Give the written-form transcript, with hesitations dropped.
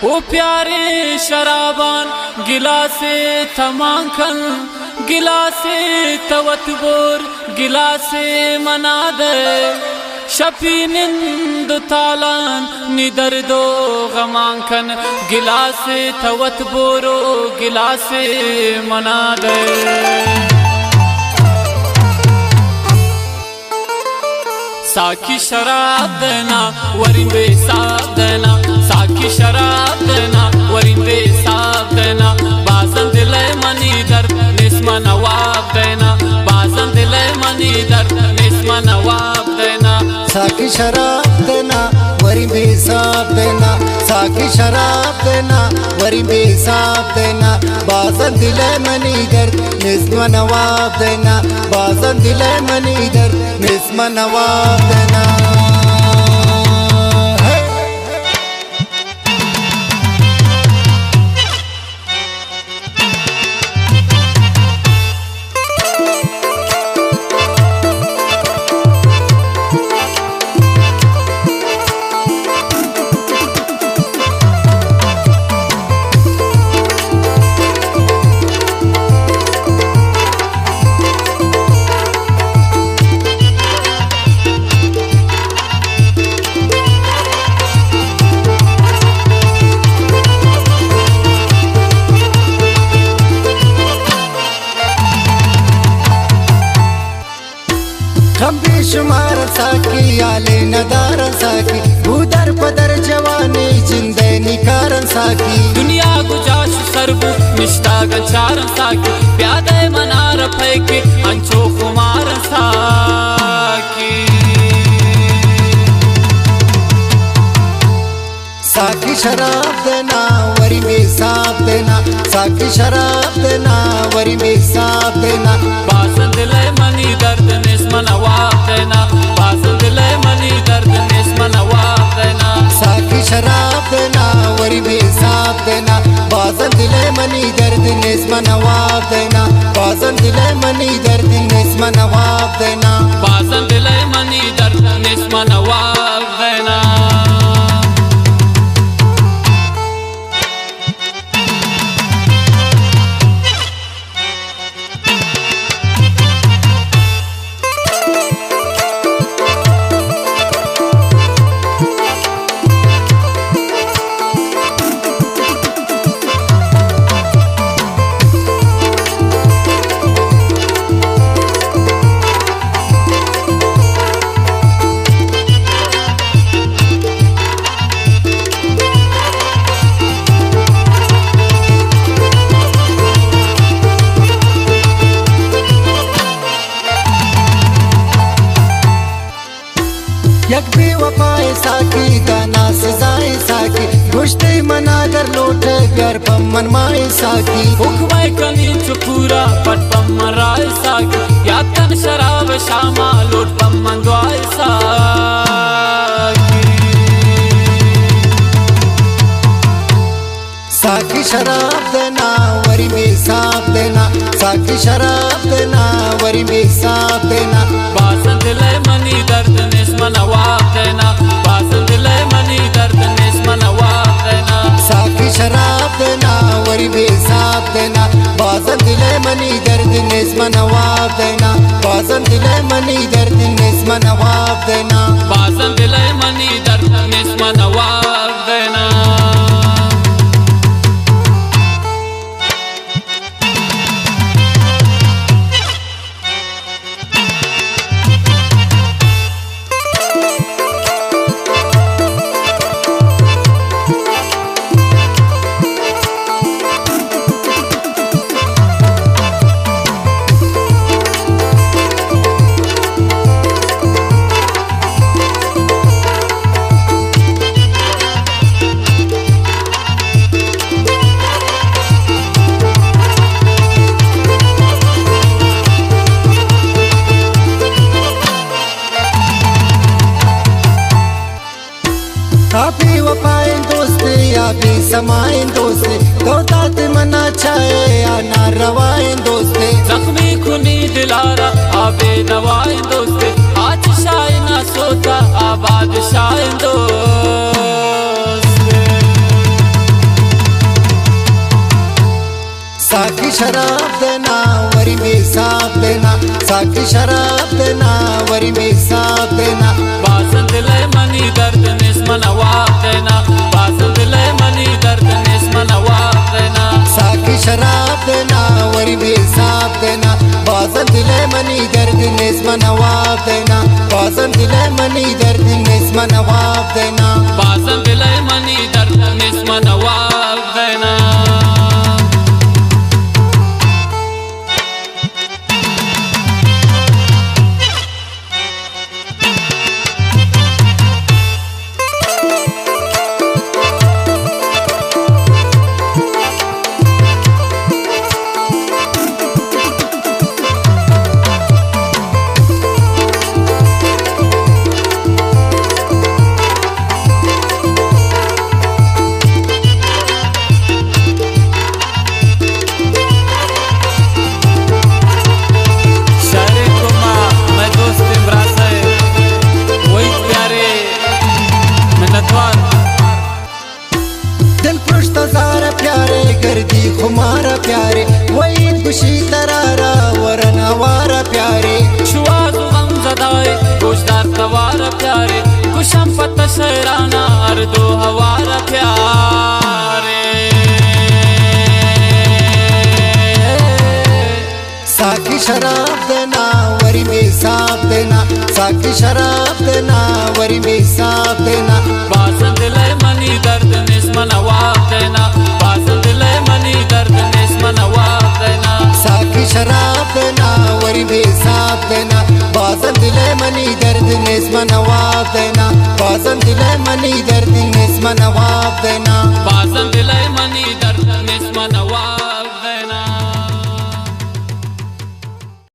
ओ प्यारे शराबान गिलासे थमांकन गिलासे तवत बोर गिलासे मनादे शपीनिंद तालान निदर्दो गमांकन गिलासे तवत बोरो गिलासे मनादे साकी शराब देना वरिंदे साब देना साकी शराब देना वरिंदे साब देना बाज़न दिले मनी दर्द निस्मा नवाब देना बाज़न दिले मनी दर्द निस्मा नवाब देना साकी शराब देना वरिंदे साब देना साकी शराब देना वरिंदे साब देना बाज़न दिले मनी दर्द निस्मा नवाब देना बाज़न दिले मनी दर्द निस्मा नवाब देना हम बेशुमार साकी आले नदार साकी भूदर पदर जवानी जिंदे निकारन साकी दुनिया गुजाश सरबु निष्ठा गचारन साकी प्यादे मनार फैकी अंचो कुमार साकी साकी शराब देना वरी में साफ देना साकी शराब देना वरी में साफ देना बाज़न दिले मनी दर्द निस्मा नवाब देना बाज़न दिले मनी दर्द निस्मा नवाब देना साकी शराब देना वरी में साफ देना बाज़न दिले मनी दर्द निस्मा नवाब देना बाज़न दिले मनी दर्द निस्मा नवाब देना बाज़न दिले मनी दर्द निस्मा नवाब देना यक बेवफाए साकी गाना सजाए साकी गुश्ते मनागर लोट घर पम्मन माए साकी उखवाई कनी चुपूरा पट पम्मन राय साकी यातन शराब शामा लोट पम्मन द्वाय साकी साकी शराब देना वरी में साफ देना साकी शराब देना वरी में साफ देना बाज़न दिले मनी दर्द निस्मा नवाब देना बाज़न दिले मनी दर्द निस्मा नवाब देना साकी शराब देना वरी में साफ देना बाज़न दिले मनी दर्द निस्मा नवाब देना बाज़न दिले मनी दर्द निस्मा नवाब देना बाज़न दिले मनी दर्द निस्मा नवाब देना काफी वफाएं दोस्ते या भी समाएं दोस्ते तो तात मना चाहे या ना रवाएं दोस्ते जख्मी खुनी दिलारा आबे दवाएं दोस्ते आज शाय ना सोता आबाद शाय दोस्ते शराब देना वरी में साथ देना, साकी शराब देना वरी में साथ देना। बासन दिले मनी दर्द निस्म नवाब देना, बासन दिले मनी दर्द निस्म नवाब देना। साकी शराब देना वरी में साथ देना, बासन दिले मनी दर्द निस्म नवाब देना, बासन दिले मनी दर्द निस्म नवाब देना, बासन दिले मनी दर्द निस्म नवाब देना। खुमारा प्यारे वही खुशी तरारा वरनवारा प्यारे, शुआज़ गम ज़दाए गोशदार तवारा प्यारे, कुशम पत शहराना अर्दो हवारा प्यारे। साकी शराब देना वरी में साथ देना, साकी शराब देना वरी में साथ देना। बासन दिले मनी दर्द निस्म नवाब देना, बासन दिले मनी दर्द निस्म नवाब देना। साकी शराब देना वरी में साथ देना, बासन दिले मनी दर्द निस्म नवाब देना, बासन दिले मनी